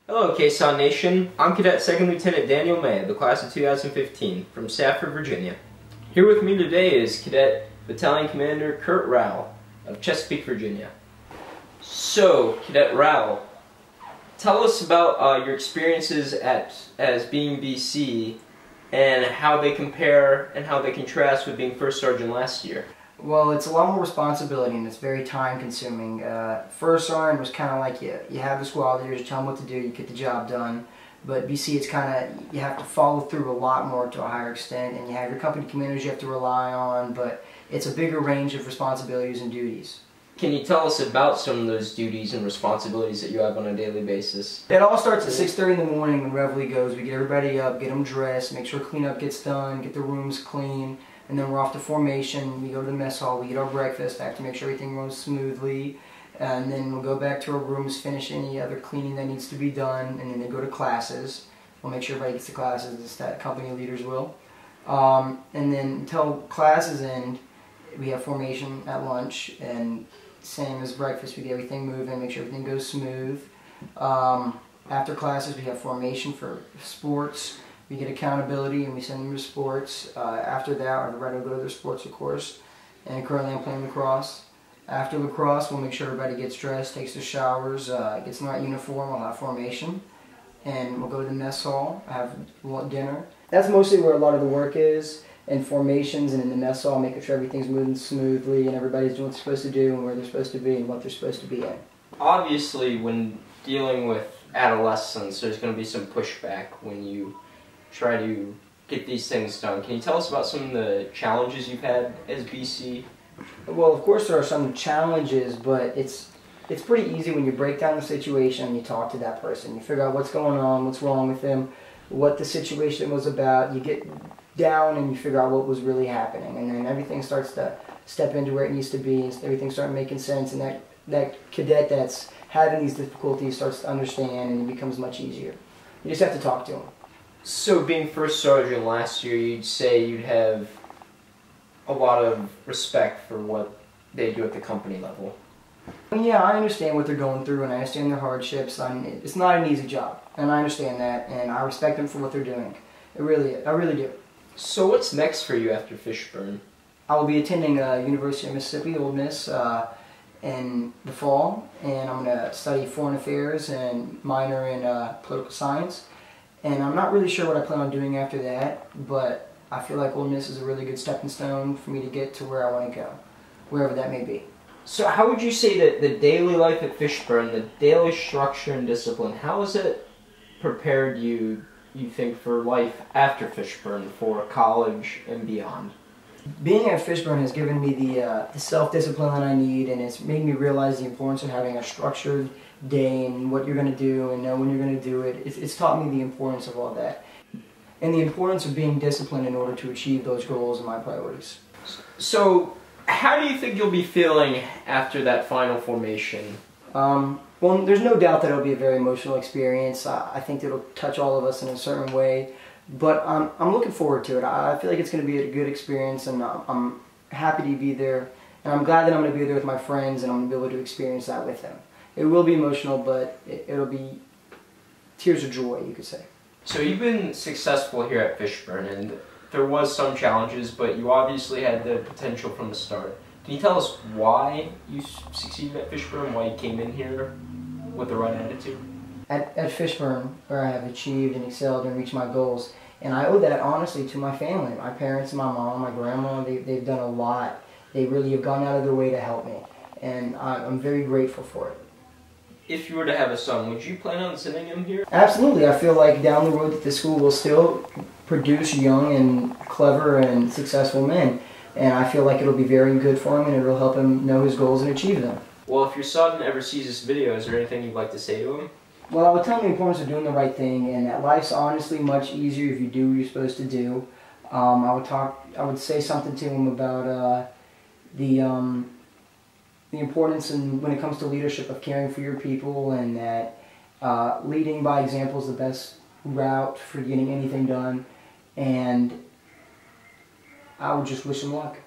Hello, KSON Nation. I'm Cadet Second Lieutenant Daniel May of the class of 2015 from Stafford, Virginia. Here with me today is Cadet Battalion Commander Curt Rowell of Chesapeake, Virginia. So, Cadet Rowell, tell us about your experiences as being BC and how they compare and how they contrast with being First Sergeant last year. Well, it's a lot more responsibility and it's very time consuming. First Sergeant was kind of like you have the squad leaders, you tell them what to do, you get the job done. But BC, it's kind of, you have to follow through a lot more to a higher extent, and you have your company commanders you have to rely on, but it's a bigger range of responsibilities and duties. Can you tell us about some of those duties and responsibilities that you have on a daily basis? It all starts at 6:30 in the morning when Rowell goes. We get everybody up, get them dressed, make sure cleanup gets done, get the rooms clean, and then we're off to formation. We go to the mess hall, we get our breakfast, I have to make sure everything runs smoothly, and then we'll go back to our rooms, finish any other cleaning that needs to be done, and then they go to classes. We'll make sure everybody gets to classes, the company leaders will. And then until classes end, we have formation at lunch, and same as breakfast, we get everything moving, make sure everything goes smooth. After classes, we have formation for sports. We get accountability and we send them to sports. After that, everybody will go to their sports, of course. And currently I'm playing lacrosse. After lacrosse, we'll make sure everybody gets dressed, takes their showers, gets in the right uniform, we'll have formation. And we'll go to the mess hall, have dinner. That's mostly where a lot of the work is, in formations and in the mess hall, making sure everything's moving smoothly and everybody's doing what they're supposed to do and where they're supposed to be and what they're supposed to be in. Obviously, when dealing with adolescents, there's going to be some pushback when you try to get these things done. Can you tell us about some of the challenges you've had as BC? Well, of course there are some challenges, but it's pretty easy when you break down the situation and you talk to that person. You figure out what's going on, what's wrong with them, what the situation was about. You get down and you figure out what was really happening, and then everything starts to step into where it needs to be, and everything starts making sense, and that cadet that's having these difficulties starts to understand, and it becomes much easier. You just have to talk to them. So being First Sergeant last year, you'd say you'd have a lot of respect for what they do at the company level. Yeah, I understand what they're going through, and I understand their hardships. It's not an easy job, and I understand that, and I respect them for what they're doing. I really do. So what's next for you after Fishburne? I will be attending University of Mississippi, Ole Miss, in the fall, and I'm going to study foreign affairs and minor in political science. And I'm not really sure what I plan on doing after that, but I feel like Ole Miss is a really good stepping stone for me to get to where I want to go, wherever that may be. So how would you say that the daily life at Fishburne, the daily structure and discipline, how has it prepared you think, for life after Fishburne, for college and beyond? Being at Fishburne has given me the self-discipline that I need, and it's made me realize the importance of having a structured day and what you're going to do and know when you're going to do it. It's taught me the importance of all that, and the importance of being disciplined in order to achieve those goals and my priorities. So, how do you think you'll be feeling after that final formation? Well, there's no doubt that it'll be a very emotional experience. I think it'll touch all of us in a certain way, but I'm looking forward to it. I feel like it's going to be a good experience, and I'm happy to be there, and I'm glad that I'm going to be there with my friends, and I'm going to be able to experience that with them. It will be emotional, but it'll be tears of joy, you could say. So you've been successful here at Fishburne, and there was some challenges, but you obviously had the potential from the start. Can you tell us why you succeeded at Fishburne, why you came in here with the right attitude? At Fishburne, where I have achieved and excelled and reached my goals, and I owe that honestly to my family, my parents, my mom, my grandma. They've done a lot. They really have gone out of their way to help me, and I'm very grateful for it. If you were to have a son, would you plan on sending him here? Absolutely. I feel like down the road that the school will still produce young and clever and successful men. And I feel like it'll be very good for him, and it'll help him know his goals and achieve them. Well, if your son ever sees this video, is there anything you'd like to say to him? Well, I would tell him the importance of doing the right thing, and that life's honestly much easier if you do what you're supposed to do. I would say something to him about the importance when it comes to leadership of caring for your people, and that leading by example is the best route for getting anything done. And I would just wish him luck.